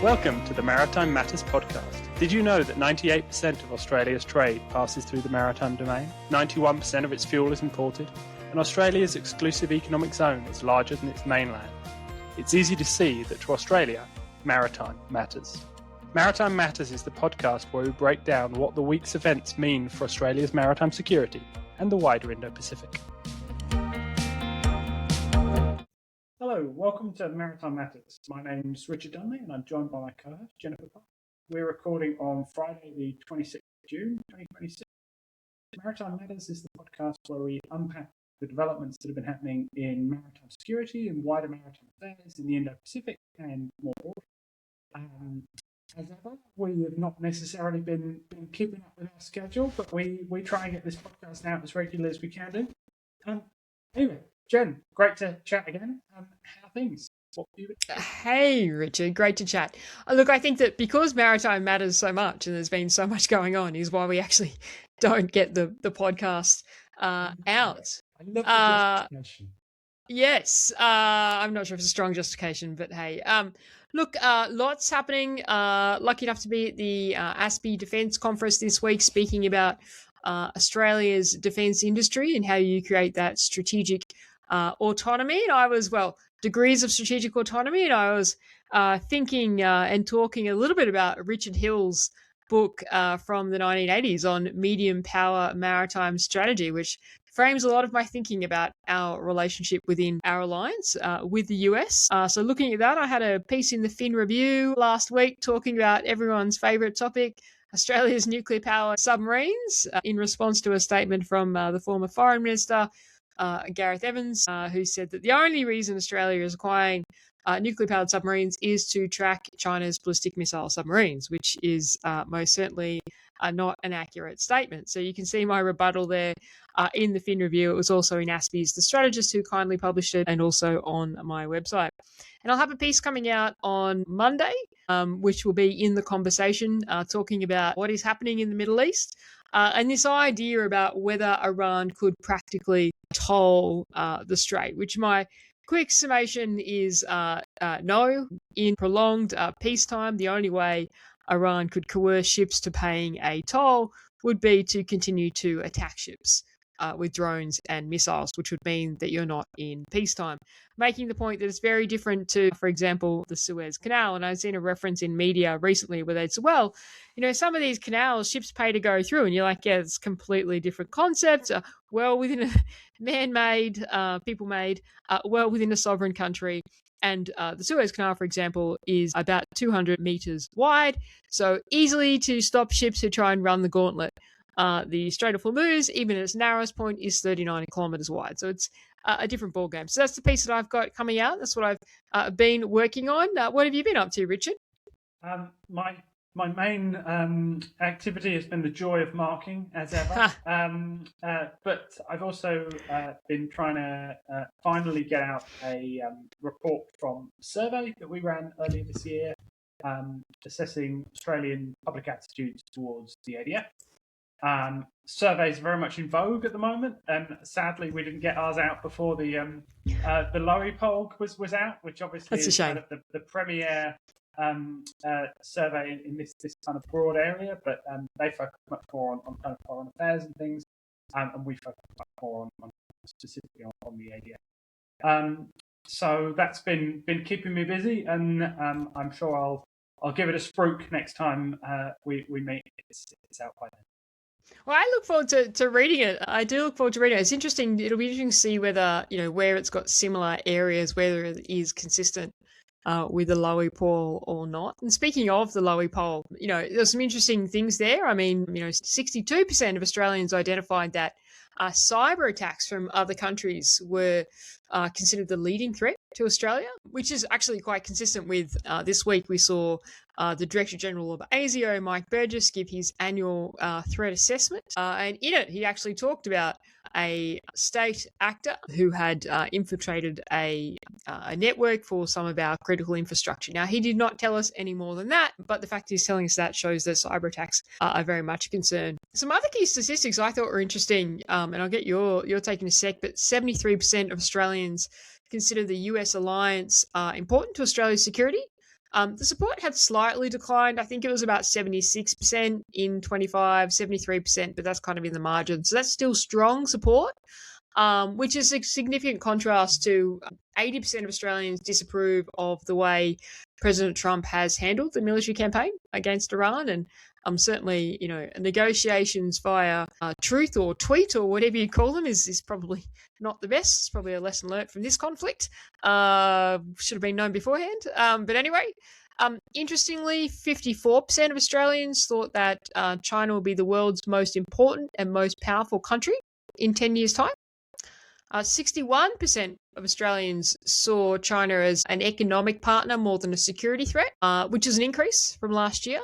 Welcome to the Maritime Matters podcast. Did you know that 98% of Australia's trade passes through the maritime domain? 91% of its fuel is imported, and Australia's exclusive economic zone is larger than its mainland. It's easy to see that to Australia, maritime matters. Maritime Matters is the podcast where we break down what the week's events mean for Australia's maritime security and the wider Indo-Pacific. Hello, welcome to Maritime Matters. My name's Richard Dunley and I'm joined by my co-host Jennifer Park. We're recording on Friday the 26th of June 2026. Maritime Matters is the podcast where we unpack the developments that have been happening in maritime security and wider maritime affairs in the Indo-Pacific and more broadly. As ever, we have not necessarily been keeping up with our schedule, but we try and get this podcast out as regularly as we can do. Anyway, Jen, great to chat again. How are things? Hey, Richard, great to chat. Look, I think that because maritime matters so much and there's been so much going on is why we actually don't get the podcast out. I love the justification. Yes, I'm not sure if it's a strong justification, but hey. Look, lots happening. Lucky enough to be at the ASPI Defence Conference this week, speaking about Australia's defence industry and how you create that strategic autonomy. And I was, degrees of strategic autonomy. And I was thinking and talking a little bit about Richard Hill's book from the 1980s on medium power maritime strategy, which frames a lot of my thinking about our relationship within our alliance with the US. So looking at that, I had a piece in the Fin Review last week talking about everyone's favourite topic, Australia's nuclear power submarines, in response to a statement from the former Foreign Minister, Gareth Evans, who said that the only reason Australia is acquiring nuclear-powered submarines is to track China's ballistic missile submarines, which is most certainly not an accurate statement. So you can see my rebuttal there in the Fin Review. It was also in ASPI's The Strategist, who kindly published it, and also on my website. And I'll have a piece coming out on Monday, which will be in the conversation, talking about what is happening in the Middle East, and this idea about whether Iran could practically toll the Strait, which my quick summation is no. In prolonged peacetime, the only way Iran could coerce ships to paying a toll would be to continue to attack ships with drones and missiles, which would mean that you're not in peacetime. Making the point that it's very different to, for example, the Suez Canal. And I've seen a reference in media recently where they'd say, well, some of these canals, ships pay to go through. And you're like, yeah, it's completely different concept. Well within a man-made, people-made, well within a sovereign country. And the Suez Canal, for example, is about 200 meters wide. So easily to stop ships who try and run the gauntlet. The Strait of Hormuz, even at its narrowest point, is 39 kilometers wide. So it's a different ballgame. So that's the piece that I've got coming out. That's what I've been working on. What have you been up to, Richard? My main activity has been the joy of marking, as ever. But I've also been trying to finally get out a report from a survey that we ran earlier this year, assessing Australian public attitudes towards the ADF. Surveys are very much in vogue at the moment, and sadly we didn't get ours out before the Lowy poll was out, which obviously is kind of the premier survey in this kind of broad area, but they focus much more on kind of foreign affairs and things, and we focus much more on specifically on the ADF. So that's been keeping me busy, and I'm sure I'll give it a spruik next time we meet. It's out by then. Well, I look forward to reading it. I do look forward to reading it. It's interesting. It'll be interesting to see whether, where it's got similar areas, whether it is consistent with the Lowy poll or not. And speaking of the Lowy poll, there's some interesting things there. I mean, 62% of Australians identified that cyber attacks from other countries were considered the leading threat to Australia, which is actually quite consistent with this week. We saw the Director General of ASIO, Mike Burgess, give his annual threat assessment. And in it, he actually talked about a state actor who had infiltrated a network for some of our critical infrastructure. Now, he did not tell us any more than that, but the fact he's telling us that shows that cyber attacks are very much a concern. Some other key statistics I thought were interesting, and I'll get your take in a sec, but 73% of Australians consider the US alliance important to Australia's security. The support had slightly declined. I think it was about 76% in 25, 73%, but that's kind of in the margin. So that's still strong support, which is a significant contrast to 80% of Australians disapprove of the way President Trump has handled the military campaign against Iran. And certainly, negotiations via truth or tweet or whatever you call them is probably not the best. It's probably a lesson learnt from this conflict. Should have been known beforehand. But anyway, interestingly, 54% of Australians thought that China will be the world's most important and most powerful country in 10 years' time. 61% of Australians saw China as an economic partner more than a security threat, which is an increase from last year.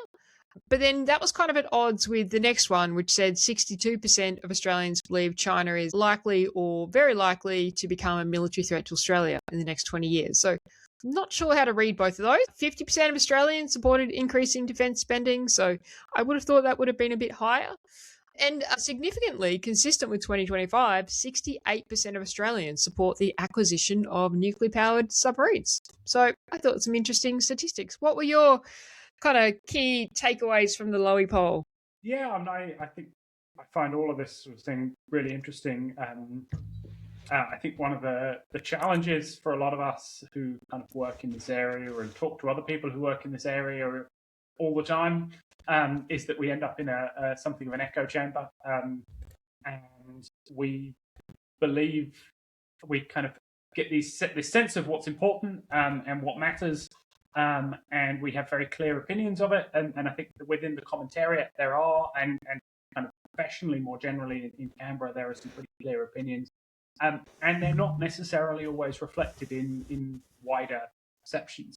But then that was kind of at odds with the next one, which said 62% of Australians believe China is likely or very likely to become a military threat to Australia in the next 20 years. So I'm not sure how to read both of those. 50% of Australians supported increasing defence spending, so I would have thought that would have been a bit higher. And significantly, consistent with 2025, 68% of Australians support the acquisition of nuclear-powered submarines. So I thought some interesting statistics. What were your kind of key takeaways from the Lowy poll? Yeah, I think I find all of this sort of thing really interesting. I think one of the challenges for a lot of us who kind of work in this area and talk to other people who work in this area all the time is that we end up in something of an echo chamber, and we believe we kind of get this sense of what's important and what matters, and we have very clear opinions of it. And I think that within the commentariat there are, and kind of professionally more generally in Canberra, there are some pretty clear opinions, and they're not necessarily always reflected in wider perceptions.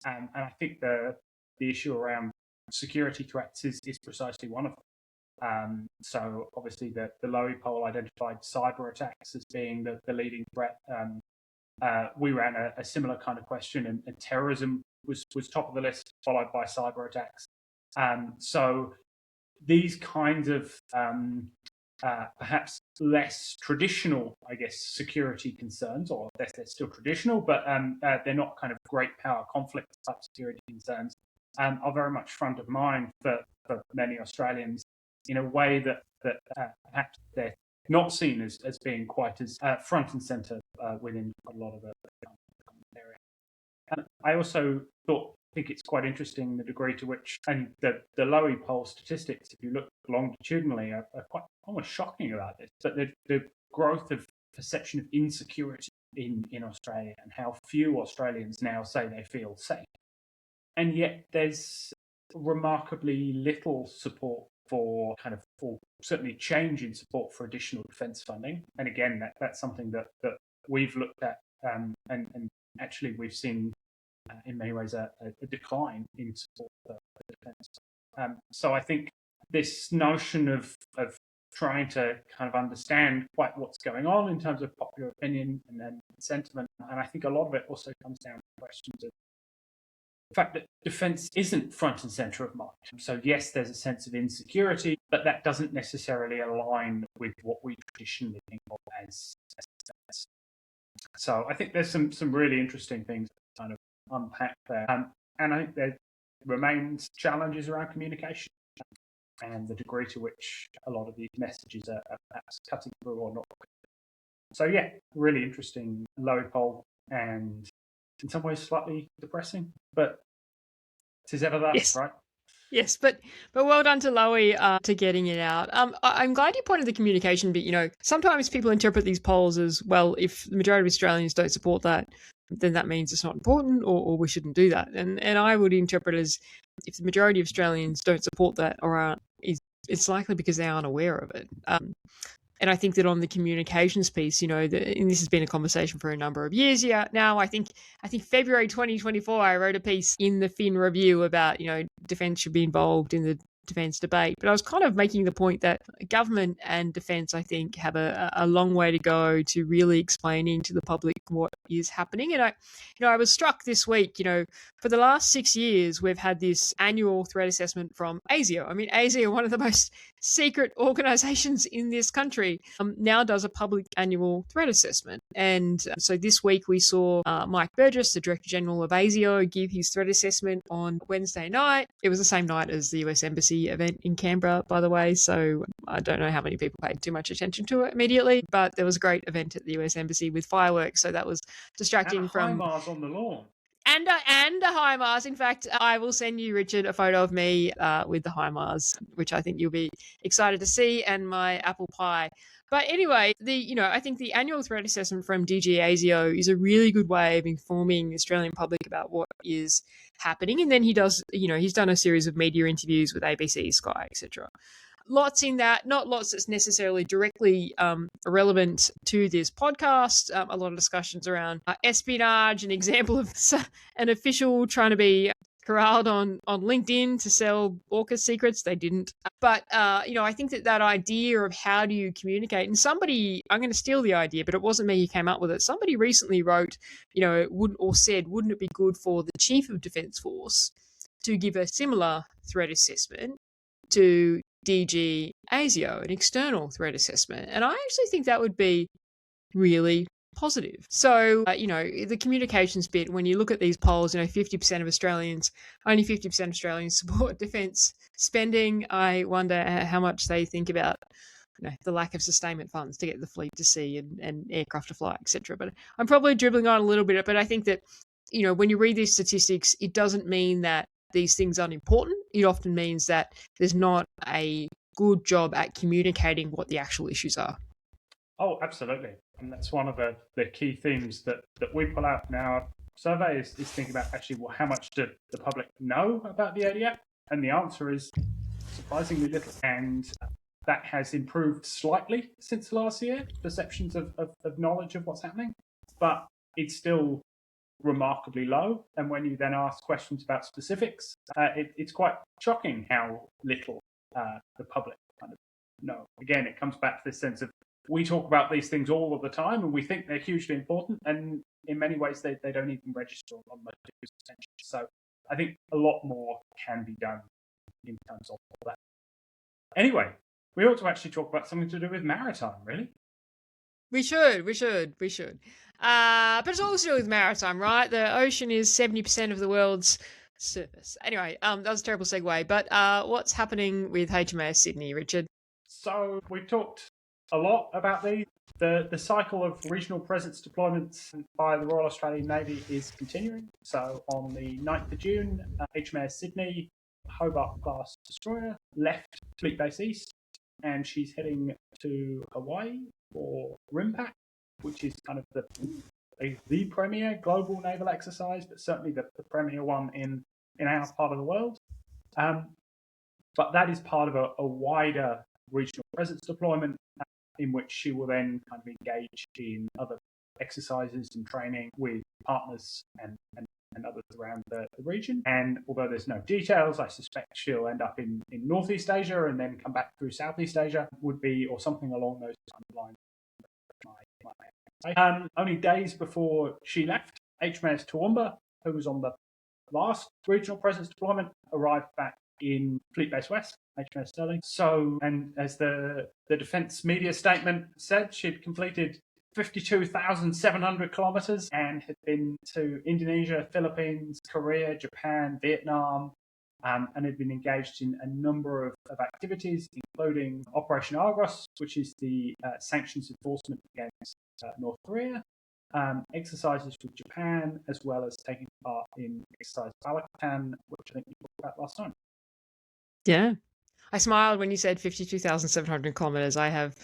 And I think the issue around security threats is precisely one of them. So obviously the Lowy poll identified cyber attacks as being the leading threat. We ran a similar kind of question, and terrorism was top of the list, followed by cyber attacks. So these kinds of perhaps less traditional, I guess, security concerns, or they're still traditional, but they're not kind of great power conflict type security concerns, are very much front of mind for many Australians in a way that perhaps they're not seen as being quite as front and centre within a lot of the area. And I also think it's quite interesting the degree to which, and the Lowy poll statistics, if you look longitudinally, are quite almost shocking about this, but the growth of perception of insecurity in Australia, and how few Australians now say they feel safe. And yet there's remarkably little support for or certainly change in support for additional defence funding. And again, that's something that we've looked at, and actually we've seen in many ways a decline in support for defence. So I think this notion of trying to kind of understand quite what's going on in terms of popular opinion and then sentiment, and I think a lot of it also comes down to questions of the fact that defence isn't front and centre of mind. So yes, there's a sense of insecurity, but that doesn't necessarily align with what we traditionally think of as defence. So I think there's some really interesting things to kind of unpack there. And I think there remains challenges around communication and the degree to which a lot of these messages are perhaps cutting through or not. So yeah, really interesting Lowy poll, and in some ways slightly depressing, but tis ever that, yes. Right? Yes, but well done to Lowy to getting it out. I'm glad you pointed the communication bit. Sometimes people interpret these polls as, well, if the majority of Australians don't support that, then that means it's not important, or we shouldn't do that. And I would interpret it as, if the majority of Australians don't support that or aren't, it's likely because they aren't aware of it. And I think that on the communications piece, and this has been a conversation for a number of years now. I think February 2024, I wrote a piece in the Fin Review about, defence should be involved in the defence debate. But I was kind of making the point that government and defence, I think, have a long way to go to really explaining to the public what is happening. And I was struck this week, for the last 6 years, we've had this annual threat assessment from ASIO. I mean, ASIO, one of the most secret organisations in this country, now does a public annual threat assessment. And so this week we saw Mike Burgess, the Director General of ASIO, give his threat assessment on Wednesday night. It was the same night as the US Embassy event in Canberra, by the way, so I don't know how many people paid too much attention to it immediately, but there was a great event at the US Embassy with fireworks, so that was distracting and from... HIMARS on the lawn. And a HIMARS. In fact, I will send you, Richard, a photo of me with the HIMARS, which I think you'll be excited to see, and my apple pie. But anyway, I think the annual threat assessment from DG ASIO is a really good way of informing the Australian public about what is happening. And then he does, he's done a series of media interviews with ABC, Sky, etc. Lots in that, not lots that's necessarily directly relevant to this podcast. A lot of discussions around espionage, an example of an official trying to be corralled on LinkedIn to sell AUKUS secrets. They didn't. But, I think that idea of how do you communicate, and somebody, I'm going to steal the idea, but it wasn't me who came up with it. Somebody recently wrote, wouldn't it be good for the Chief of Defence Force to give a similar threat assessment to DG ASIO, an external threat assessment? And I actually think that would be really positive. So, the communications bit, when you look at these polls, 50% of Australians, only 50% of Australians support defence spending. I wonder how much they think about the lack of sustainment funds to get the fleet to sea and aircraft to fly, etc. But I'm probably dribbling on a little bit, but I think that, when you read these statistics, it doesn't mean that these things aren't important. It often means that there's not a good job at communicating what the actual issues are. Oh, absolutely. And that's one of the key themes that we pull out in our survey is thinking about actually, how much do the public know about the ADF? And the answer is surprisingly little. And that has improved slightly since last year, perceptions of knowledge of what's happening. But it's still remarkably low. And when you then ask questions about specifics, it's quite shocking how little the public kind of know. Again, it comes back to this sense of we talk about these things all of the time and we think they're hugely important, and in many ways they don't even register on most people's attention. So I think a lot more can be done in terms of all that. Anyway, we ought to actually talk about something to do with maritime, really. We should. But it's also to do with maritime, right? The ocean is 70% of the world's surface. Anyway, that was a terrible segue. But what's happening with HMAS Sydney, Richard? So we've talked a lot about the cycle of regional presence deployments by the Royal Australian Navy is continuing. So on the 9th of June, HMAS Sydney, Hobart-class destroyer, left Fleet Base East, and she's heading to Hawaii for RIMPAC, which is kind of the premier global naval exercise, but certainly the premier one in our part of the world. But that is part of a wider regional presence deployment in which she will then kind of engage in other exercises and training with partners and others around the region. And although there's no details, I suspect she'll end up in Northeast Asia and then come back through Southeast Asia, or something along those kind of lines. Only days before she left, HMAS Toowoomba, who was on the last regional presence deployment, arrived back in Fleet Base West, HMAS Sterling. So, and as the defence media statement said, she'd completed 52,700 kilometres and had been to Indonesia, Philippines, Korea, Japan, Vietnam, and had been engaged in a number of activities, including Operation Argos, which is the sanctions enforcement against North Korea, exercises with Japan, as well as taking part in exercise Balakatan, which I think you talked about last time. Yeah. I smiled when you said 52,700 kilometres. I have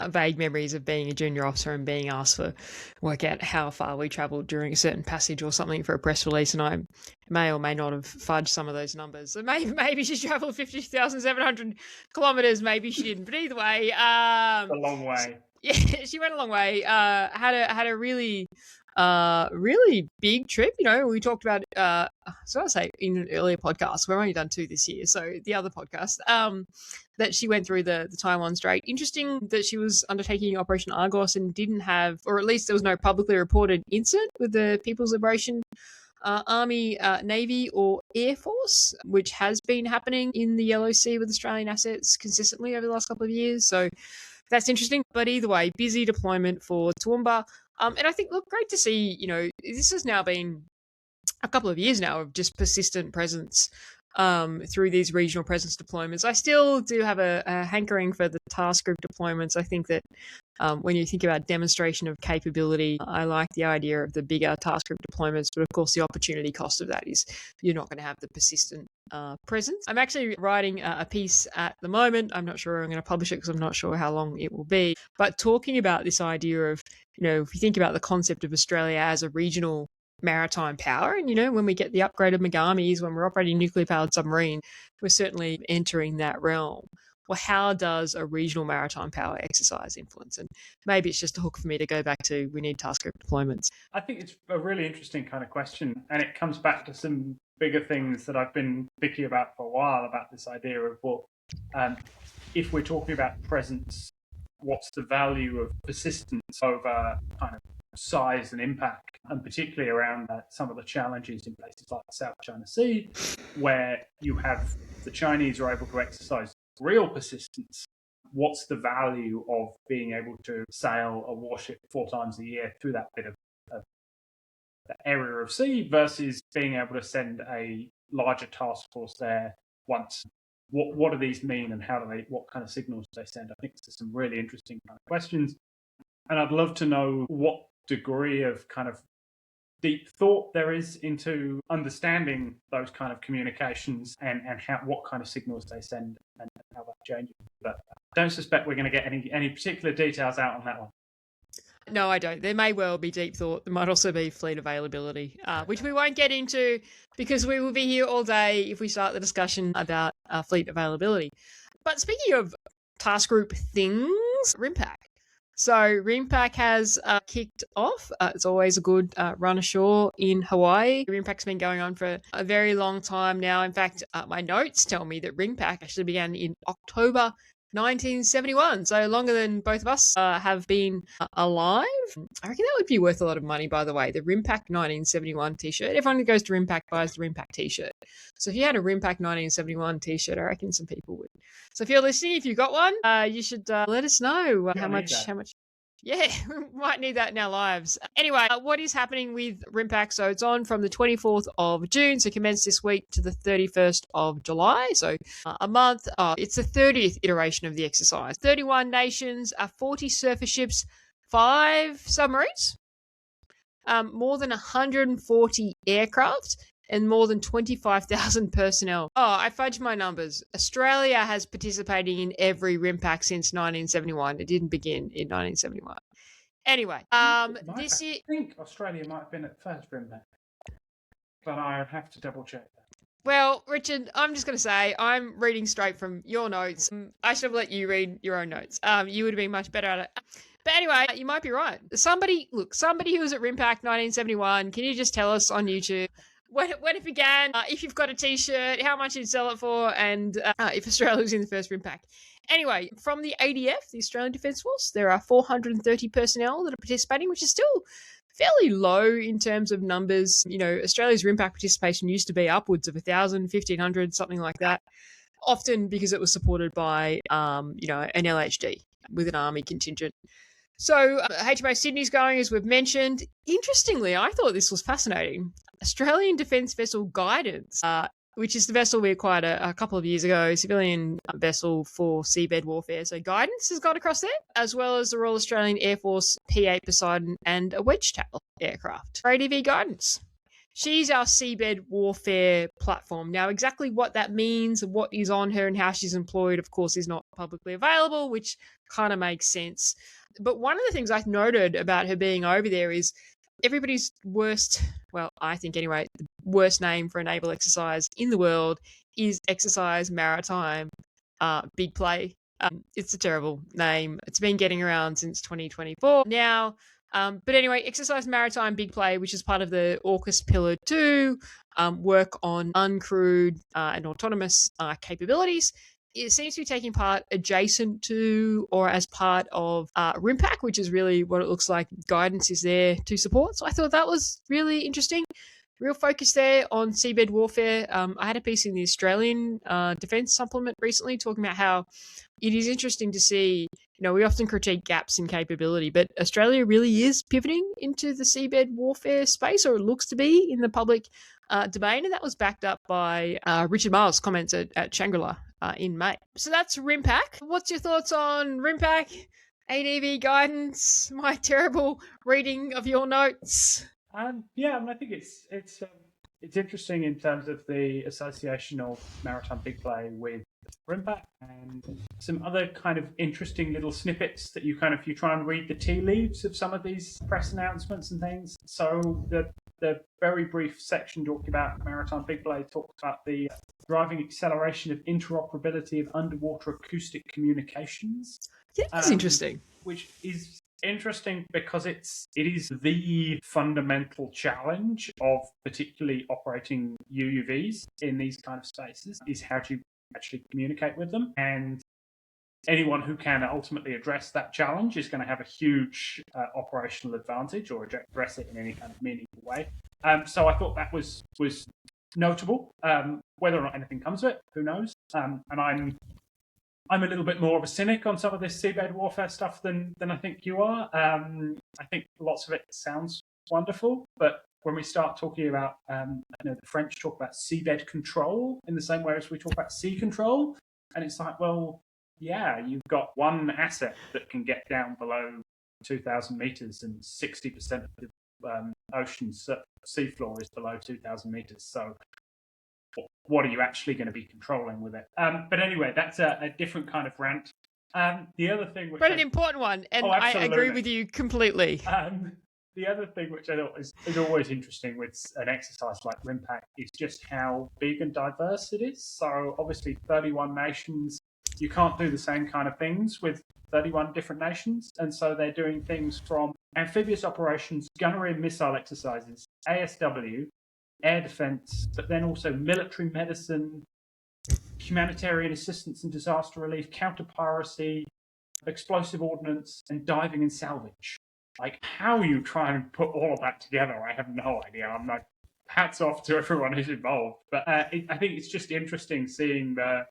vague memories of being a junior officer and being asked to work out how far we travelled during a certain passage or something for a press release, and I may or may not have fudged some of those numbers. So maybe she travelled 50,700 kilometres, maybe she didn't. But either way... a long way. Yeah, she went a long way. Had a really really big trip. We talked about, so I say in an earlier podcast, we've only done 2 this year. So the other podcast, that she went through the Taiwan Strait. Interesting that she was undertaking Operation Argos and didn't have, or at least there was no publicly reported incident with the People's Liberation Army, Navy, or Air Force, which has been happening in the Yellow Sea with Australian assets consistently over the last couple of years. So that's interesting. But either way, busy deployment for Toowoomba. And I think, look, great to see, this has now been a couple of years now of just persistent presence through these regional presence deployments. I still do have a hankering for the task group deployments. I think that when you think about demonstration of capability, I like the idea of the bigger task group deployments, but of course the opportunity cost of that is you're not going to have the persistent presence. I'm actually writing a piece at the moment. I'm not sure I'm going to publish it because I'm not sure how long it will be, but talking about this idea of, if you think about the concept of Australia as a regional maritime power, and when we get the upgraded Megamis, when we're operating nuclear powered submarine, we're certainly entering that realm. Well, how does a regional maritime power exercise influence? And maybe it's just a hook for me to go back to, we need task group deployments. I think it's a really interesting kind of question, and it comes back to some bigger things that I've been picky about for a while, about this idea of, if we're talking about presence, what's the value of persistence over kind of size and impact, and particularly around some of the challenges in places like the South China Sea, where you have the Chinese are able to exercise real persistence. What's the value of being able to sail a warship 4 times a year through that bit of the area of sea versus being able to send a larger task force there once? What do these mean, and what kind of signals do they send? I think there's some really interesting kind of questions, and I'd love to know what degree of kind of deep thought there is into understanding those kind of communications and what kind of signals they send and how that changes. But I don't suspect we're going to get any particular details out on that one. No, I don't. There may well be deep thought. There might also be fleet availability, which we won't get into because we will be here all day if we start the discussion about fleet availability. But speaking of task group things, RIMPAC. So RIMPAC has kicked off. It's always a good run ashore in Hawaii. RIMPAC's been going on for a very long time now. In fact, my notes tell me that RIMPAC actually began in October 1971, so longer than both of us have been alive. I reckon that would be worth a lot of money, by the way, the RIMPAC 1971 t-shirt. Everyone who goes to RIMPAC buys the RIMPAC t-shirt. So if you had a RIMPAC 1971 t-shirt, I reckon some people would. So if you're listening, if you got one, you should let us know how much. Yeah, we might need that in our lives. Anyway, what is happening with RIMPAC? So it's on from the 24th of June, so commenced this week, to the 31st of July. So a month. It's the 30th iteration of the exercise. 31 nations, 40 surface ships, 5 submarines, more than 140 aircraft, and more than 25,000 personnel. Oh, I fudged my numbers. Australia has participated in every RIMPAC since 1971. It didn't begin in 1971. Anyway, this year... I think Australia might have been at first RIMPAC, but I have to double check that. Well, Richard, I'm just going to say I'm reading straight from your notes. I should have let you read your own notes. You would have been much better at it. But anyway, you might be right. Somebody who was at RIMPAC 1971, can you just tell us on YouTube when it began, if you've got a t-shirt, how much you'd sell it for, and if Australia was in the first RIMPAC. Anyway, from the ADF, the Australian Defence Force, there are 430 personnel that are participating, which is still fairly low in terms of numbers. Australia's RIMPAC participation used to be upwards of 1,000, 1,500, something like that, often because it was supported by, an LHD with an army contingent. So HMO Sydney's going, as we've mentioned. Interestingly, I thought this was fascinating. Australian Defence Vessel Guidance, which is the vessel we acquired a couple of years ago, civilian vessel for seabed warfare. So Guidance has gone across there, as well as the Royal Australian Air Force P-8 Poseidon and a Wedgetail aircraft. ADV Guidance. She's our seabed warfare platform. Now, exactly what that means, what is on her and how she's employed, of course, is not publicly available, which kind of makes sense. But one of the things I noted about her being over there is everybody's worst, well, I think anyway, the worst name for a naval exercise in the world is Exercise Maritime Big Play. It's a terrible name. It's been getting around since 2024. Now, But anyway, exercise Maritime big play, which is part of the AUKUS Pillar 2, work on uncrewed and autonomous capabilities. It seems to be taking part adjacent to or as part of RIMPAC, which is really what it looks like guidance is there to support. So I thought that was really interesting. Real focus there on seabed warfare. I had a piece in the Australian Defence Supplement recently talking about how it is interesting to see, we often critique gaps in capability, but Australia really is pivoting into the seabed warfare space, or it looks to be in the public domain, and that was backed up by Richard Marles' comments at Shangri-La in May. So that's RIMPAC. What's your thoughts on RIMPAC, ADV guidance, my terrible reading of your notes? I think it's interesting in terms of the association of Maritime Big Play with RIMPAC and some other kind of interesting little snippets that you try and read the tea leaves of some of these press announcements and things. So the very brief section talking about Maritime Big Play talks about the driving acceleration of interoperability of underwater acoustic communications. Yeah, that's interesting. Which is interesting because it is the fundamental challenge of particularly operating UUVs in these kind of spaces, is how to actually communicate with them. And anyone who can ultimately address that challenge is going to have a huge operational advantage, or address it in any kind of meaningful way. So I thought that was notable. Whether or not anything comes of it, who knows? And I'm a little bit more of a cynic on some of this seabed warfare stuff than I think you are. I think lots of it sounds wonderful, but when we start talking about, the French talk about seabed control in the same way as we talk about sea control, and it's like, well, yeah, you've got one asset that can get down below 2,000 meters, and 60% of the ocean's seafloor is below 2,000 meters. So what are you actually going to be controlling with it? But anyway, that's a different kind of rant. The other thing, but an important one, and I agree with you completely. The other thing which I thought is always interesting with an exercise like RIMPAC is just how big and diverse it is. So obviously 31 nations, you can't do the same kind of things with 31 different nations. And so they're doing things from amphibious operations, gunnery and missile exercises, ASW, air defense, but then also military medicine, humanitarian assistance and disaster relief, counter-piracy, explosive ordnance, and diving and salvage. Like, how you try and put all of that together, I have no idea. I'm like, hats off to everyone who's involved. But I think it's just interesting seeing the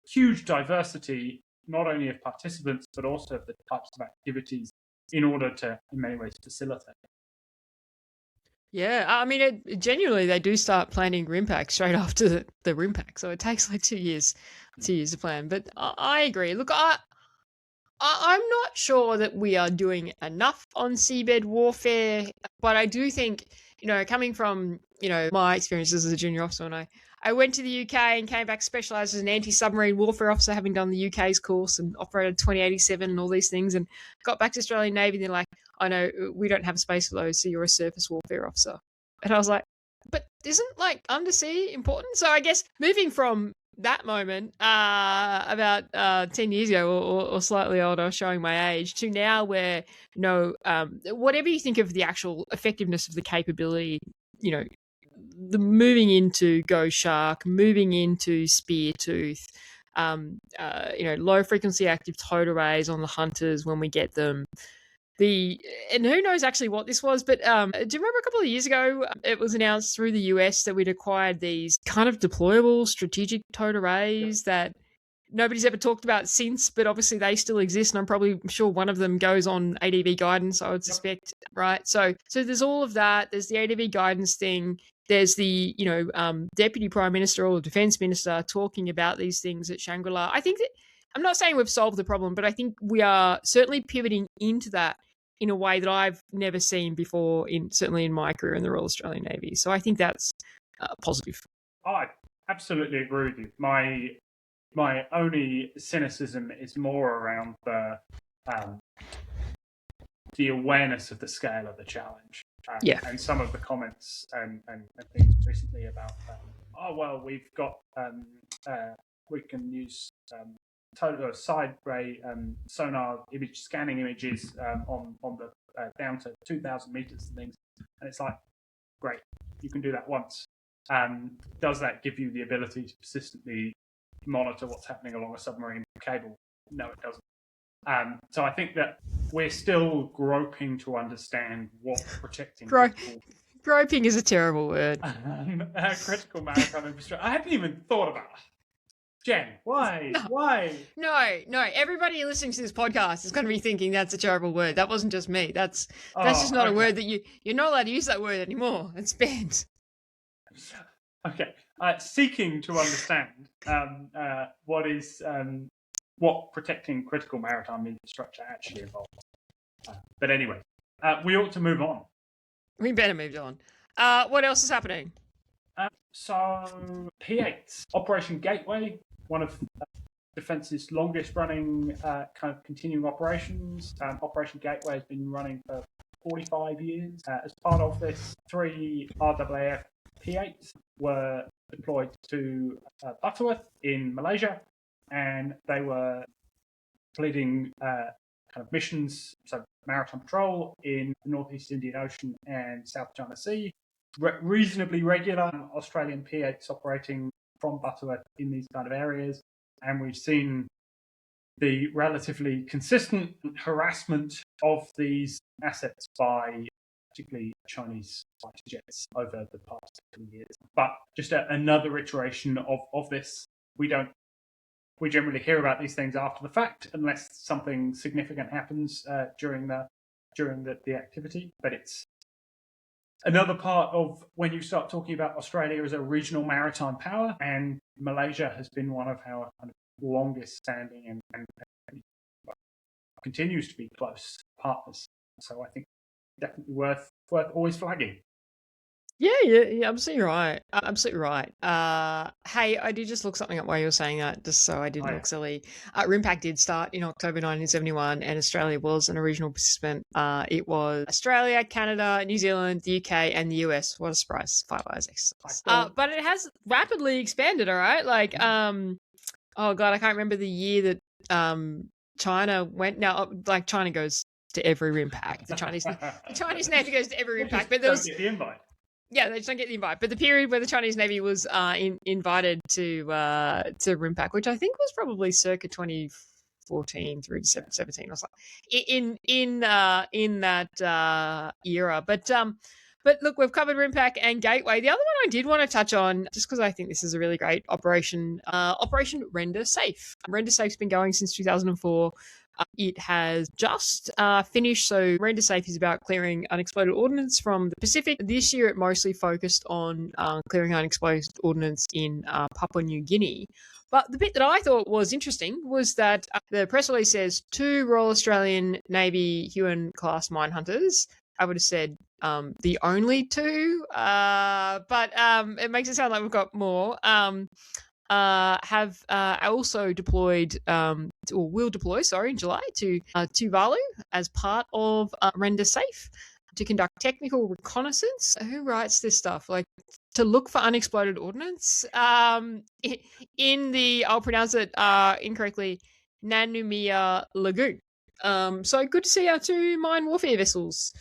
huge diversity, not only of participants, but also of the types of activities in order to, in many ways, facilitate. Yeah, I mean, genuinely, they do start planning RIMPAC straight after the RIMPAC, so it takes like 2 years to plan. But I agree. Look, I'm not sure that we are doing enough on seabed warfare, but I do think, coming from, my experiences as a junior officer, and I went to the UK and came back specialised as an anti-submarine warfare officer, having done the UK's course and operated 2087 and all these things, and got back to Australian Navy, and they're like, I know, we don't have space for those, so you're a surface warfare officer. And I was like, but isn't, undersea important? So I guess moving from that moment, about 10 years ago or slightly older, showing my age, to now where, whatever you think of the actual effectiveness of the capability, the moving into Ghost Shark, moving into Spear Tooth, low frequency active towed arrays on the Hunters when we get them. And who knows actually what this was, but do you remember a couple of years ago, it was announced through the US that we'd acquired these kind of deployable strategic towed arrays that nobody's ever talked about since, but obviously they still exist, and I'm probably sure one of them goes on ADV guidance, I would suspect, right? So there's all of that. There's the ADV guidance thing. There's the, Deputy Prime Minister or Defence Minister talking about these things at Shangri-La. I think that, I'm not saying we've solved the problem, but I think we are certainly pivoting into that in a way that I've never seen before, certainly in my career in the Royal Australian Navy. So I think that's positive. I absolutely agree with you. My only cynicism is more around the awareness of the scale of the challenge. And some of the comments and things recently about, we've got, we can use total side ray sonar image scanning images on the down to 2,000 meters and things, and it's like, great, you can do that once. Does that give you the ability to persistently monitor what's happening along a submarine cable? No, it doesn't. So I think that we're still groping to understand what protecting groping is a terrible word. Critical maritime infrastructure. I hadn't even thought about it. Jen, why? No. Why? No. Everybody listening to this podcast is going to be thinking that's a terrible word. That wasn't just me. That's just not a word that you're not allowed to use that word anymore. It's banned. Okay. Seeking to understand what protecting critical maritime infrastructure actually involves. But anyway, we ought to move on. We better move on. What else is happening? So P8, Operation Gateway, one of Defence's longest running kind of continuing operations. Operation Gateway has been running for 45 years. As part of this, 3 RAAF P8s were deployed to Butterworth in Malaysia, and they were completing kind of missions, so maritime patrol in the Northeast Indian Ocean and South China Sea. Reasonably regular Australian P8s operating from Butterworth in these kind of areas, and we've seen the relatively consistent harassment of these assets by particularly Chinese fighter jets over the past 2 years. But just another iteration of this. We generally hear about these things after the fact, unless something significant happens during the activity. But it's another part of when you start talking about Australia as a regional maritime power, and Malaysia has been one of our kind of longest standing and continues to be close partners. So I think definitely worth always flagging. Yeah, absolutely right. Absolutely right. Hey, I did just look something up while you were saying that, just so I didn't look silly. RIMPAC did start in October 1971, and Australia was an original participant. It was Australia, Canada, New Zealand, the UK, and the US. What a surprise! 5 hours exercise. But it has rapidly expanded. All right, like oh god, I can't remember the year that China went. Now, like China goes to every RIMPAC. The Chinese Navy goes to every RIMPAC, but there was the invite. Yeah, they just don't get the invite. But the period where the Chinese Navy was invited to RIMPAC, which I think was probably circa 2014 through to 2017 or something, in that era. But look, we've covered RIMPAC and Gateway. The other one I did want to touch on, just because I think this is a really great operation, Operation Render Safe. Render Safe's been going since 2004. It has just finished, so Render Safe is about clearing unexploded ordnance from the Pacific. This year it mostly focused on clearing unexploded ordnance in Papua New Guinea. But the bit that I thought was interesting was that the press release says 2 Royal Australian Navy Huon-class mine hunters. I would have said the only 2, but it makes it sound like we've got more. Have also deployed, or will deploy, in July to Tuvalu as part of Render Safe to conduct technical reconnaissance. Who writes this stuff? Like, to look for unexploded ordnance in the, I'll pronounce it incorrectly, Nanumea Lagoon. So good to see our 2 mine warfare vessels.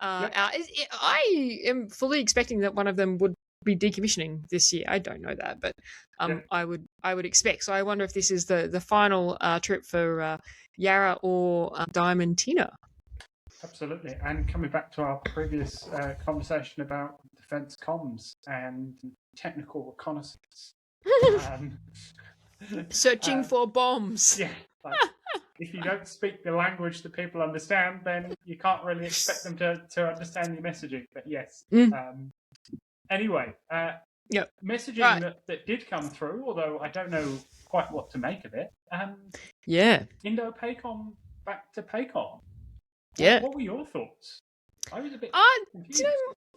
I am fully expecting that one of them would be decommissioning this year. I don't know that, but I would expect. So I wonder if this is the final trip for Yarra or Diamantina. Absolutely. And coming back to our previous conversation about defence comms and technical reconnaissance. Searching for bombs. Yeah. Like, if you don't speak the language that people understand, then you can't really expect them to understand your messaging. But yes. Anyway, messaging that did come through, although I don't know quite what to make of it. Indo-PACOM back to PACOM. Yeah. What were your thoughts? I was a bit confused.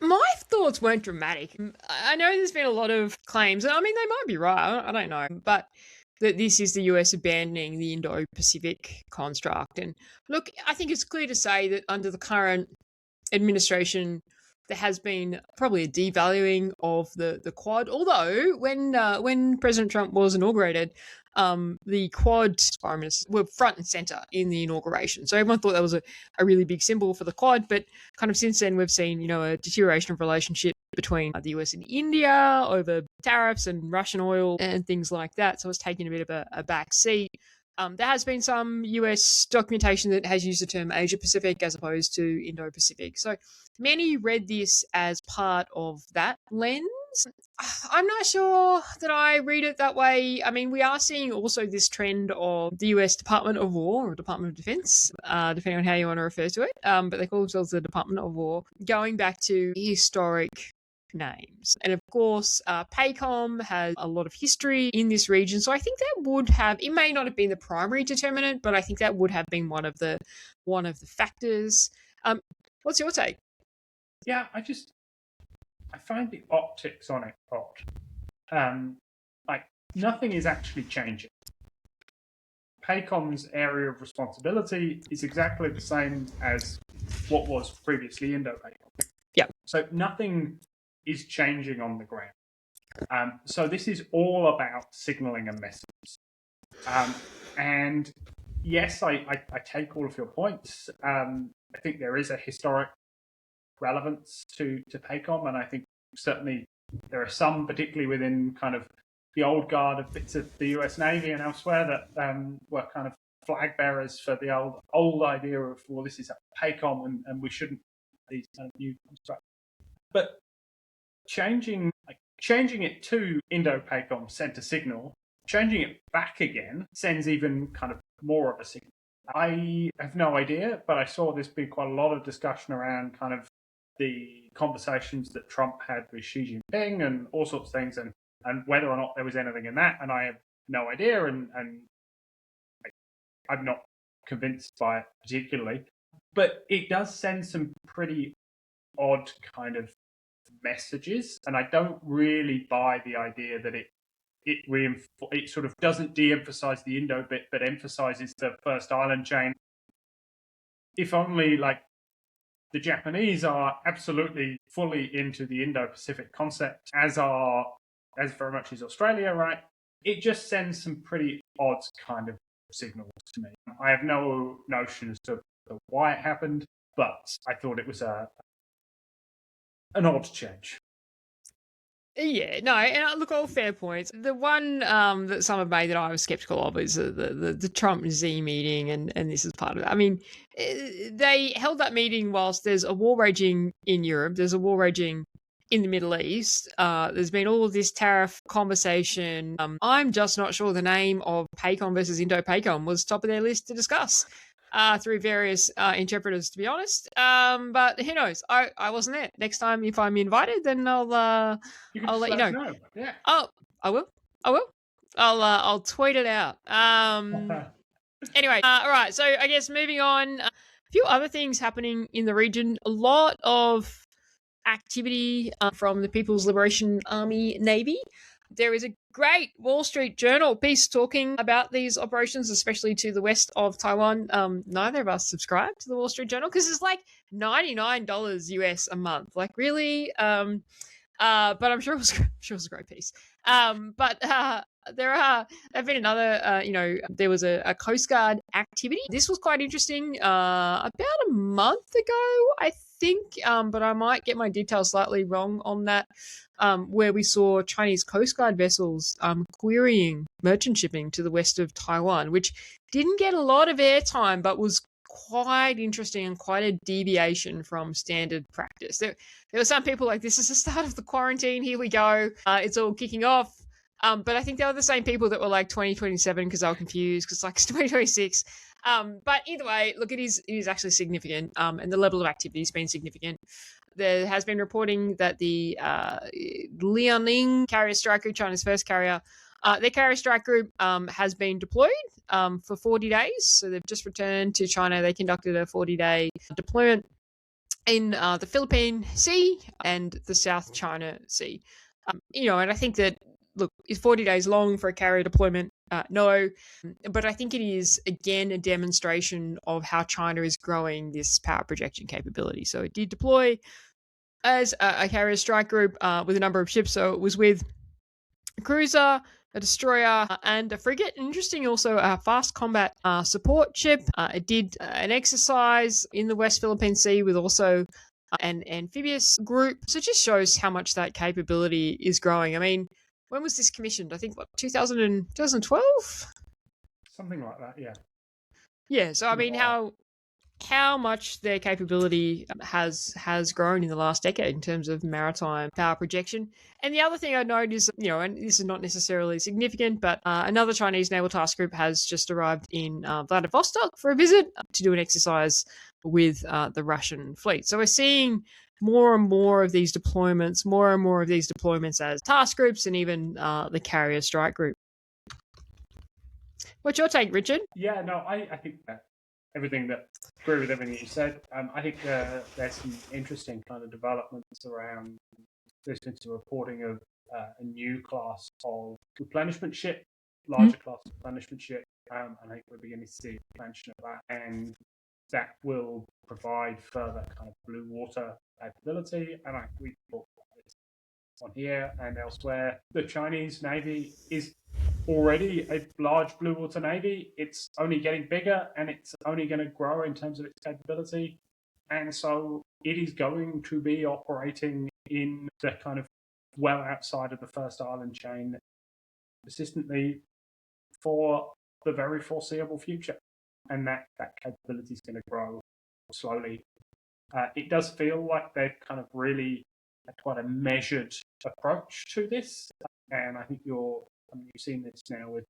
My thoughts weren't dramatic. I know there's been a lot of claims. I mean, they might be right. I don't know. But that this is the US abandoning the Indo-Pacific construct. And look, I think it's clear to say that under the current administration, there has been probably a devaluing of the Quad. Although when President Trump was inaugurated, the Quad foreign ministers were front and center in the inauguration. So everyone thought that was a really big symbol for the Quad. But kind of since then, we've seen, a deterioration of relationship between the US and India over tariffs and Russian oil and things like that. So it's taken a bit of a back seat. There has been some US documentation that has used the term Asia Pacific as opposed to Indo Pacific. So many read this as part of that lens. I'm not sure that I read it that way. I mean, we are seeing also this trend of the US Department of War or Department of Defense, depending on how you want to refer to it, but they call themselves the Department of War, going back to historic names. And of course, PACOM has a lot of history in this region. So I think that would have, it may not have been the primary determinant, but I think that would have been one of the factors. What's your take? Yeah, I find the optics on it odd. Like, nothing is actually changing. PACOM's area of responsibility is exactly the same as what was previously Indo-PACOM. Yeah. So nothing is changing on the ground. So this is all about signaling a message. And yes, I take all of your points. I think there is a historic relevance to PACOM, and I think certainly there are some, particularly within kind of the old guard of bits of the US Navy and elsewhere, that were kind of flag bearers for the old idea of, well, this is a PACOM and we shouldn't have these kind of new constructs. But changing it to Indo-PACOM sent a signal. Changing it back again sends even kind of more of a signal. I have no idea, but I saw this be quite a lot of discussion around kind of the conversations that Trump had with Xi Jinping and all sorts of things, and whether or not there was anything in that, and I have no idea, and I'm not convinced by it particularly. But it does send some pretty odd kind of messages, and I don't really buy the idea that it sort of doesn't de-emphasize the Indo bit, but emphasizes the first island chain. If only, like, the Japanese are absolutely fully into the Indo-Pacific concept, as very much as Australia, right? It just sends some pretty odd kind of signals to me. I have no notion as to why it happened, but I thought it was an odd change. Yeah, no, and look, all fair points. The one that some have made that I was skeptical of is the Trump Z meeting, and this is part of it. I mean, they held that meeting whilst there's a war raging in Europe, there's a war raging in the Middle East. There's been all of this tariff conversation. I'm just not sure the name of PACOM versus Indo-PACOM was top of their list to discuss. Through various interpreters, to be honest. But who knows? I wasn't there. Next time, if I'm invited, then I'll let you know. Yeah. Oh, I will. I'll tweet it out. Anyway, all right. So I guess moving on, a few other things happening in the region. A lot of activity from the People's Liberation Army Navy. There is a great Wall Street Journal piece talking about these operations, especially to the west of Taiwan. Neither of us subscribe to the Wall Street Journal because it's like $99 US a month. Like, really? But I'm sure it was a great piece. But there have been another, there was a Coast Guard activity. This was quite interesting about a month ago, I think, but I might get my details slightly wrong on that, where we saw Chinese Coast Guard vessels querying merchant shipping to the west of Taiwan, which didn't get a lot of airtime, but was quite interesting and quite a deviation from standard practice. There were some people like, this is the start of the quarantine, here we go, it's all kicking off. But I think they were the same people that were like 2027 because they were confused because like it's 2026. But either way, look, it is actually significant, and the level of activity has been significant. There has been reporting that the Liaoning carrier strike group, China's first carrier, their carrier strike group has been deployed for 40 days. So they've just returned to China. They conducted a 40-day deployment in the Philippine Sea and the South China Sea. And I think that, look, is 40 days long for a carrier deployment? No, but I think it is, again, a demonstration of how China is growing this power projection capability. So it did deploy as a carrier strike group with a number of ships. So it was with a cruiser, a destroyer, and a frigate. Interesting, also a fast combat support ship. It did an exercise in the West Philippine Sea with also an amphibious group. So it just shows how much that capability is growing. I mean, when was this commissioned? I think, 2012? Something like that, yeah. Yeah, so I mean, how much their capability has grown in the last decade in terms of maritime power projection. And the other thing I note is, and this is not necessarily significant, but another Chinese naval task group has just arrived in Vladivostok for a visit to do an exercise with the Russian fleet. So we're seeing more and more of these deployments, as task groups and even the carrier strike group. What's your take, Richard? Yeah, no, I think that agree with everything you said. I think there's some interesting kind of developments around. There's been some reporting of a new class of replenishment ship, larger class replenishment ship. I think we're beginning to see expansion of that, and that will provide further kind of blue water capability. And I think we talked about this on here and elsewhere. The Chinese Navy is already a large blue water navy. It's only getting bigger, and it's only going to grow in terms of its capability. And so it is going to be operating in the kind of well outside of the first island chain persistently for the very foreseeable future. And that capability is going to grow slowly. It does feel like they've kind of really had quite a measured approach to this. And I think you've seen this now with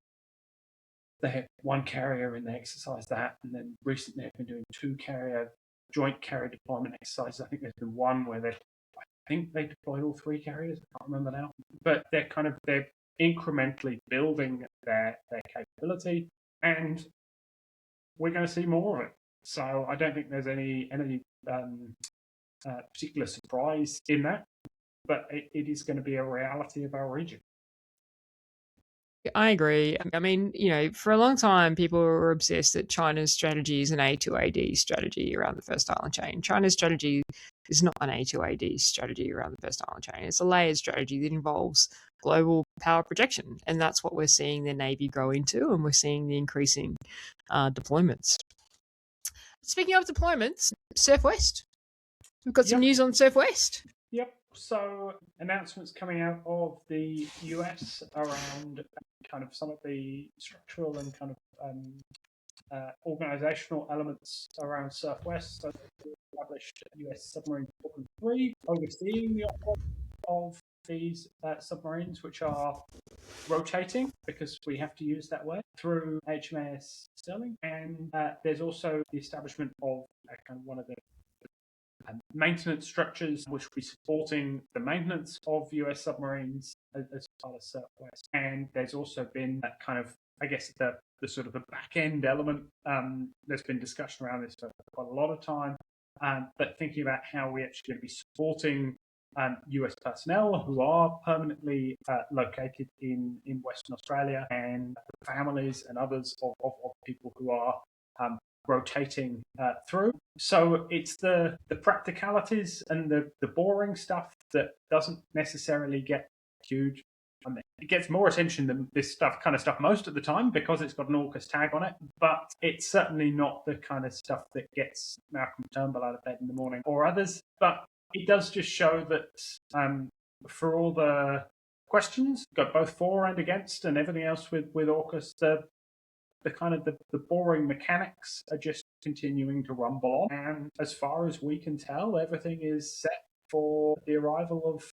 they had one carrier and they exercised that, and then recently they've been doing two joint carrier deployment exercises. I think there's been one where I think they deployed all three carriers. I can't remember now, but they're incrementally building their capability, and we're going to see more of it. So I don't think there's any particular surprise in that, but it is going to be a reality of our region. I agree. I mean, for a long time, people were obsessed that China's strategy is an A2AD strategy around the first island chain. China's strategy is not an A2AD strategy around the first island chain. It's a layered strategy that involves global power projection. And that's what we're seeing the Navy grow into, and we're seeing the increasing deployments. Speaking of deployments, Surf West. We've got some news on Surf West. Yep. So announcements coming out of the US around kind of some of the structural and kind of organizational elements around Surf West. So they established US Submarine 3, overseeing the operation of these submarines, which are rotating, because we have to use that word, through HMAS Sterling. And there's also the establishment of kind of one of the maintenance structures, which will be supporting the maintenance of US submarines as part of Surf West. And there's also been that kind of, I guess, the sort of the back end element. There's been discussion around this for quite a lot of time, but thinking about how we're actually going to be supporting US personnel who are permanently located in Western Australia, and families and others of people who are rotating through. So it's the practicalities and the boring stuff that doesn't necessarily get huge. I mean, it gets more attention than this kind of stuff most of the time because it's got an AUKUS tag on it, but it's certainly not the kind of stuff that gets Malcolm Turnbull out of bed in the morning or others. But it does just show that for all the questions, got both for and against and everything else with AUKUS, the kind of the boring mechanics are just continuing to rumble on. And as far as we can tell, everything is set for the arrival of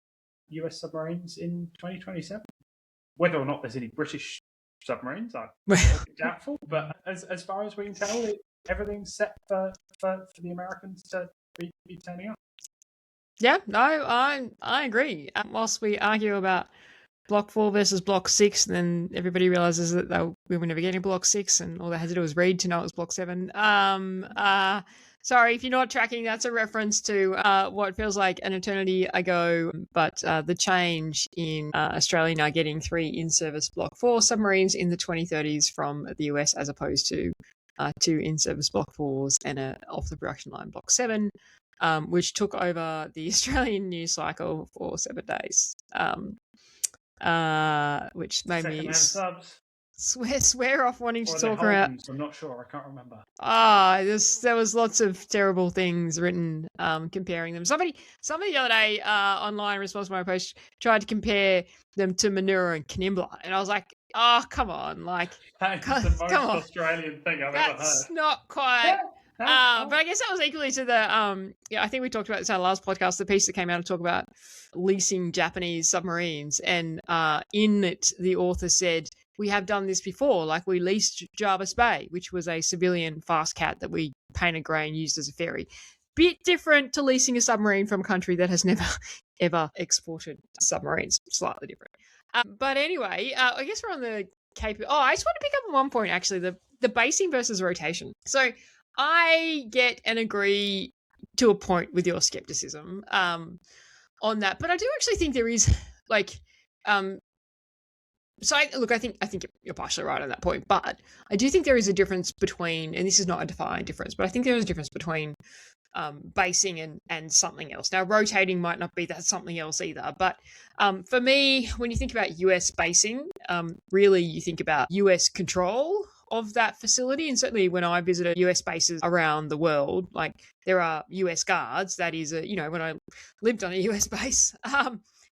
US submarines in 2027. Whether or not there's any British submarines, I'm doubtful. But as far as we can tell, everything's set for the Americans to be turning up. Yeah, no, I agree. Whilst we argue about Block 4 versus Block 6, and then everybody realizes that we were never getting Block 6, and all they had to do was read to know it was Block 7. Sorry, if you're not tracking, that's a reference to what feels like an eternity ago, but the change in Australia now getting 3 in-service Block 4 submarines in the 2030s from the US, as opposed to 2 in-service Block 4s and a off-the-production line Block 7, which took over the Australian news cycle for 7 days. which made me Second-hand subs. Swear off wanting to Or talk they're about. Holdens, I'm not sure. I can't remember. There was lots of terrible things written comparing them. Somebody the other day online, in response to my post, tried to compare them to Manura and Kanimbla, and I was like, oh, come on, like That is the most come on. Australian thing I've ever heard. That's not quite. But I guess that was equally to the I think we talked about this on our last podcast, the piece that came out to talk about leasing Japanese submarines, and in it the author said, we have done this before, like we leased Jarvis Bay, which was a civilian fast cat that we painted grey and used as a ferry. Bit different to leasing a submarine from a country that has never ever exported submarines. Slightly different. But anyway, I guess we're on the Cape. Oh, I just want to pick up on one point, actually, the basing versus rotation. So I get and agree to a point with your skepticism on that, but I do actually think there is like so I think you're partially right on that point, but I do think there is a difference between, and this is not a defined difference, but I think there is a difference between basing and something else. Now, rotating might not be that something else either, but for me, when you think about US basing, really you think about US control of that facility. And certainly when I visited US bases around the world, like there are US guards. That is when I lived on a US base,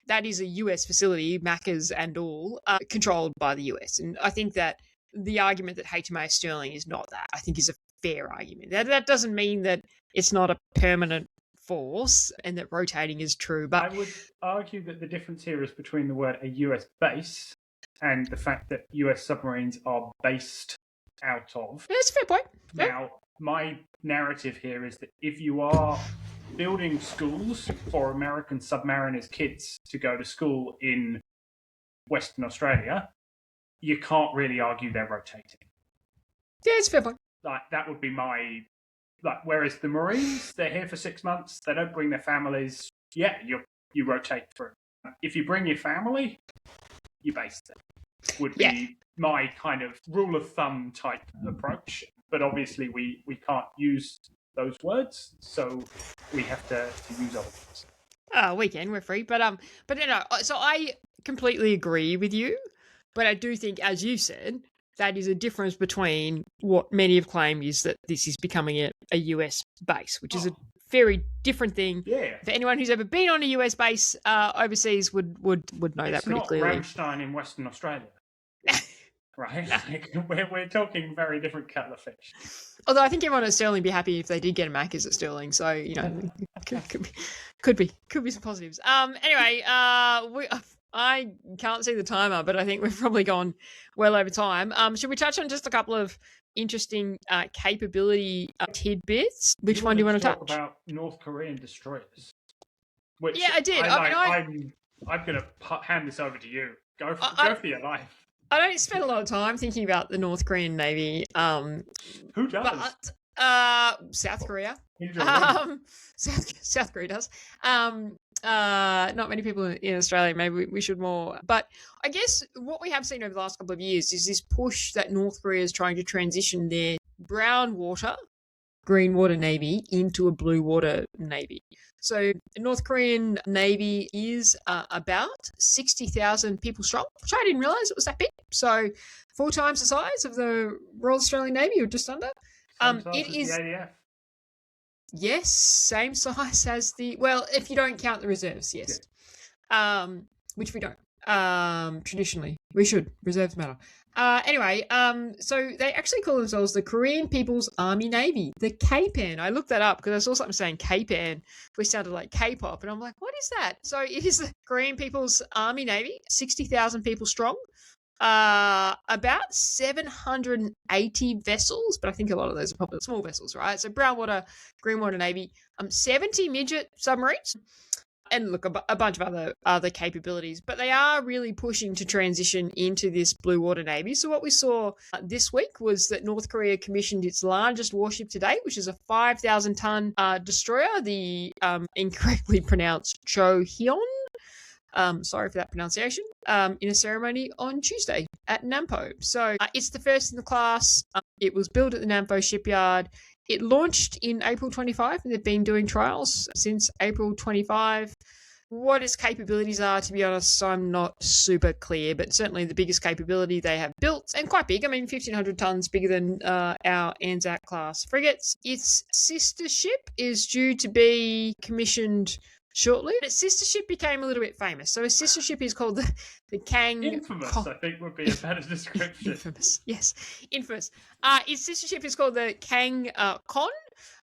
that is a US facility, Macca's and all, controlled by the US. And I think that the argument that HMAS Sterling is not that, I think is a fair argument. That doesn't mean that it's not a permanent force and that rotating is true. But I would argue that the difference here is between the word a US base and the fact that US submarines are based out of. Yeah, that's a fair point. Now, my narrative here is that if you are building schools for American submariners' kids to go to school in Western Australia, you can't really argue they're rotating. Yeah, it's a fair point. Like, that would be my... whereas the Marines, they're here for 6 months, they don't bring their families. Yeah, you rotate through. If you bring your family, you base them. Would be my kind of rule of thumb type approach. But obviously we can't use those words, so we have to use other words. We're free, but no. So I completely agree with you, but I do think, as you said, that is a difference between what many have claimed is that this is becoming a US base, which is a very different thing. Yeah. For anyone who's ever been on a US base overseas would know that pretty clearly. It's not Ramstein in Western Australia. Right? Like, we're talking very different kettle of fish. Although I think everyone at Sterling would be happy if they did get a Macca's at Sterling, so could be some positives. Anyway, I can't see the timer, but I think we've probably gone well over time. Should we touch on just a couple of interesting capability tidbits? Which one do you want to touch? About North Korean destroyers. Which I did. I'm going to hand this over to you. Go for your life. I don't spend a lot of time thinking about the North Korean Navy. Who does? South Korea. South Korea does. Not many people in Australia. Maybe we should more. But I guess what we have seen over the last couple of years is this push that North Korea is trying to transition their brown water, green water Navy into a blue water Navy. So the North Korean Navy is about 60,000 people strong, which I didn't realise it was that big. So 4 times the size of the Royal Australian Navy, or just under. It is the ADF. Yes, same size as if you don't count the reserves, yes. Yeah. Which we don't. Traditionally. We should. Reserves matter. Anyway, so they actually call themselves the Korean People's Army Navy, the KPAN. I looked that up because I saw something saying KPAN, which sounded like K-pop, and I'm like, what is that? So it is the Korean People's Army Navy, 60,000 people strong, about 780 vessels, but I think a lot of those are probably small vessels, right? So brown water, green water Navy, 70 midget submarines, and look, a bunch of other capabilities, but they are really pushing to transition into this blue water Navy. So what we saw this week was that North Korea commissioned its largest warship to date, which is a 5,000-ton destroyer, the incorrectly pronounced Cho-hyun. Sorry for that pronunciation, in a ceremony on Tuesday at Nampo. So it's the first in the class. It was built at the Nampo shipyard. It launched in April 25, and they've been doing trials since April 25. What its capabilities are, to be honest, I'm not super clear, but certainly the biggest capability they have built, and quite big, I mean 1,500 tons bigger than our Anzac class frigates. Its sister ship is due to be commissioned shortly. Its sister ship became a little bit famous. So its sister ship is called the Kang... Infamous, I think, would be a better description. Infamous, yes. Infamous. Its sister ship is called the Kang Con.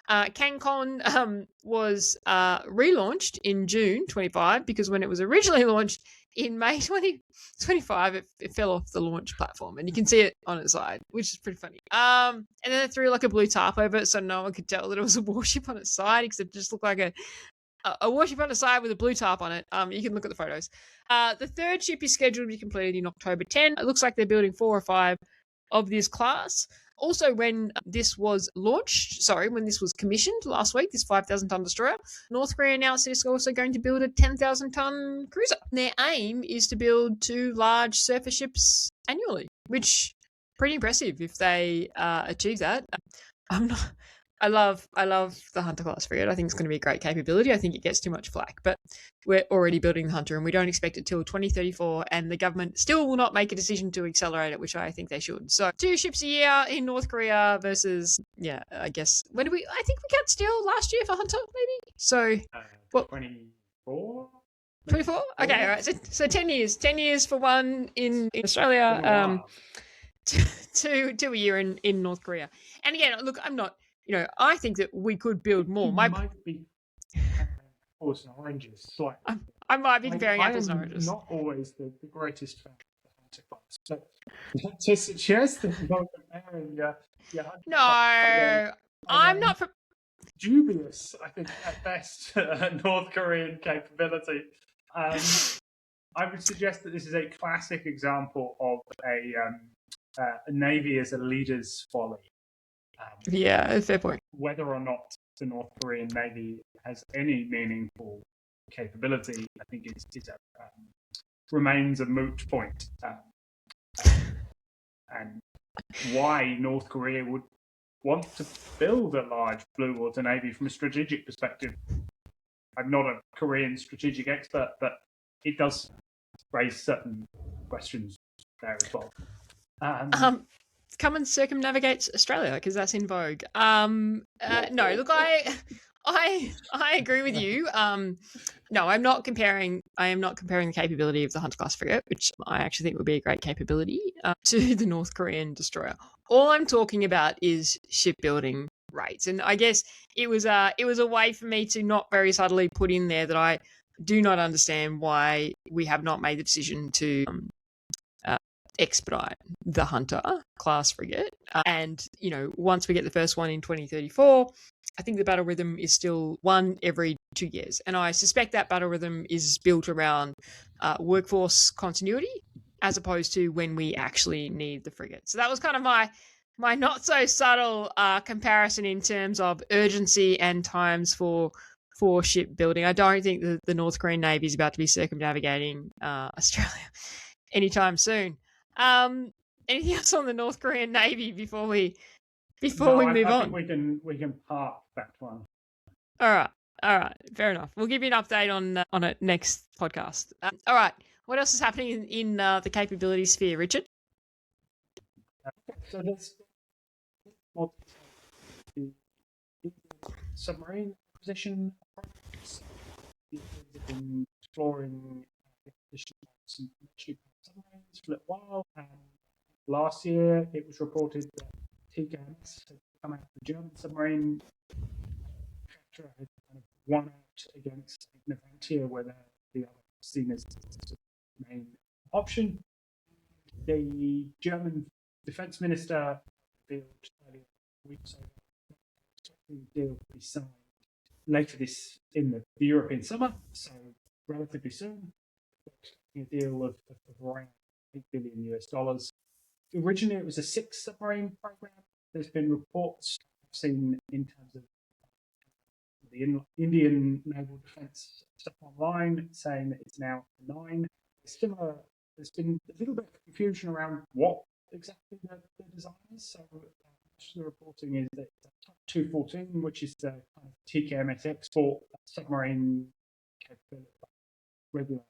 CanCon was relaunched in June 25 because when it was originally launched in May 2025, it fell off the launch platform, and you can see it on its side, which is pretty funny. And then they threw like a blue tarp over it so no one could tell that it was a warship on its side, except it just looked like a warship on the side with a blue tarp on it. You can look at the photos. The third ship is scheduled to be completed in October 10. It looks like they're building 4 or 5 of this class. Also, when this was commissioned last week, this 5,000-ton destroyer, North Korea announced it's also going to build a 10,000-ton cruiser. Their aim is to build 2 large surface ships annually, which pretty impressive if they achieve that. I love the Hunter class frigate. I think it's going to be a great capability. I think it gets too much flack, but we're already building the Hunter and we don't expect it till 2034, and the government still will not make a decision to accelerate it, which I think they should. So 2 ships a year in North Korea versus, I guess, I think we got steel last year for Hunter, maybe? So, what? 24? 24? Okay, all right. So 10 years. 10 years for one in Australia, 2 a year in North Korea. And again, look, I'm not... I think that we could build more. Might be apples and oranges. Slightly. I might be comparing apples and oranges. I'm not always the greatest fan of the Hunter class. So to suggest that you're comparing No, I'm not... dubious, I think, at best, North Korean capability. I would suggest that this is a classic example of a navy as a leader's folly. Fair point. Whether or not the North Korean Navy has any meaningful capability, I think remains a moot point. And why North Korea would want to build a large blue water navy from a strategic perspective. I'm not a Korean strategic expert, but it does raise certain questions there as well. Come and circumnavigate Australia because that's in vogue. No, look, I agree with you. No, I'm not comparing. I am not comparing the capability of the Hunter class frigate, which I actually think would be a great capability, to the North Korean destroyer. All I'm talking about is shipbuilding rates, and I guess it was a way for me to not very subtly put in there that I do not understand why we have not made the decision to expedite the Hunter class frigate. And, once we get the first one in 2034, I think the battle rhythm is still 1 every 2 years. And I suspect that battle rhythm is built around workforce continuity as opposed to when we actually need the frigate. So that was kind of my not so subtle comparison in terms of urgency and times for shipbuilding. I don't think that the North Korean Navy is about to be circumnavigating Australia anytime soon. Anything else on the North Korean Navy before we move on? I think we can park that one. All right, fair enough. We'll give you an update on it next podcast. All right, what else is happening in the capability sphere, Richard? So there's the submarine acquisition. They've been exploring the submarines for a little while. Last year, it was reported that TKMS had come out of the German submarine manufacturer had kind of won out against Navantia, where the other seen as the main option. The German defense minister revealed earlier weeks ago the deal will be signed later in the European summer, so relatively soon. A deal of around $8 billion US. Originally, it was a 6 submarine program. There's been reports I've seen in terms of the Indian naval defense stuff online saying that it's now 9. Similar, there's been a little bit of confusion around what exactly the design is. So the reporting is that Type 214, which is the kind of TKMS export submarine capability, regular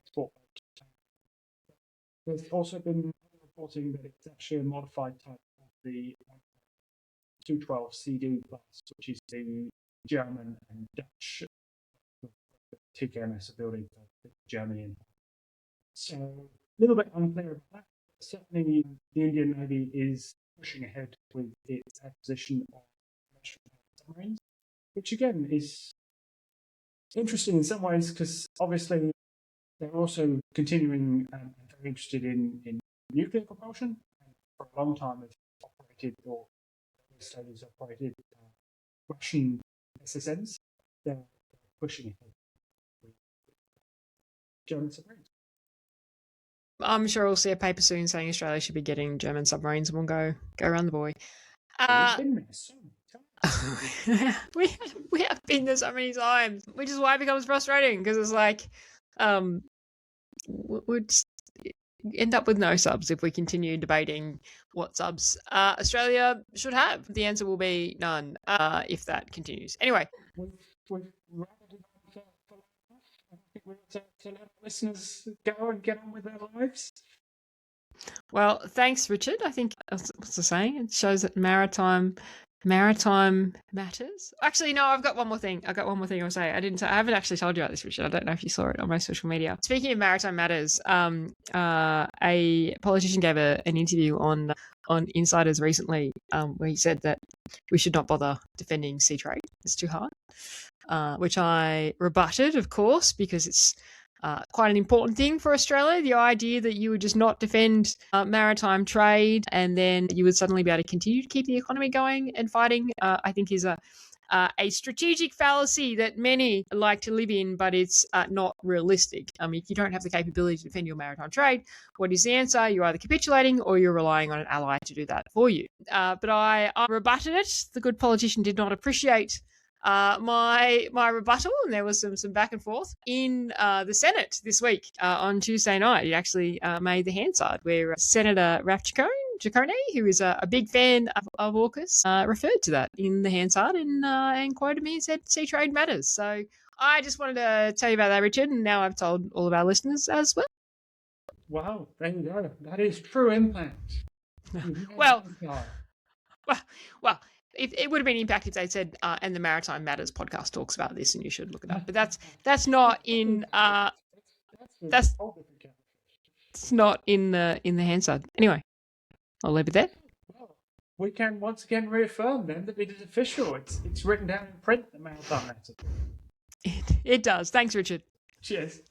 export boat. There's also been reporting that it's actually a modified type of the 212 CD class, which is the German and Dutch TKMS are building for Germany. And so a little bit unclear about that. Certainly, the Indian Navy is pushing ahead with its acquisition of submarines, which again is interesting in some ways because obviously they're also continuing and very interested in nuclear propulsion. And for a long time, they've operated or studies operated Russian SSNs. They're pushing ahead with German submarines. I'm sure we'll see a paper soon saying Australia should be getting German submarines, and we'll go around the boy. We've been there so many times. we have been there so many times, which is why it becomes frustrating because it's like we'd end up with no subs if we continue debating what subs Australia should have. The answer will be none if that continues. Anyway, we've wrapped it up for enough. I think we're to let listeners go and get on with their lives. Well, thanks, Richard. I think what's the saying? It shows that maritime matters. Actually, no, I've got one more thing. I'll say. I haven't actually told you about this, Richard. I don't know if you saw it on my social media. Speaking of maritime matters, a politician gave an interview on Insiders recently, where he said that we should not bother defending sea trade. It's too hard. Which I rebutted, of course, because it's quite an important thing for Australia. The idea that you would just not defend maritime trade and then you would suddenly be able to continue to keep the economy going and fighting, I think is a strategic fallacy that many like to live in, but it's not realistic. If you don't have the capability to defend your maritime trade, what is the answer? You're either capitulating or you're relying on an ally to do that for you. But I rebutted it. The good politician did not appreciate my rebuttal, and there was some back and forth in the Senate this week on Tuesday night. It actually made the Hansard, where Senator Raf Ciccone, who is a big fan of AUKUS, referred to that in the Hansard and quoted me and said, "Sea trade matters." So I just wanted to tell you about that, Richard, and now I've told all of our listeners as well. Wow, there you go. That is true impact. Well. It would have been impact if they said, and the Maritime Matters podcast talks about this, and you should look it up. But that's not in that's not in the Hansard. Anyway, I'll leave it there. Well, we can once again reaffirm then that it is official. It's written down in print, the Maritime Matters. It does. Thanks, Richard. Cheers.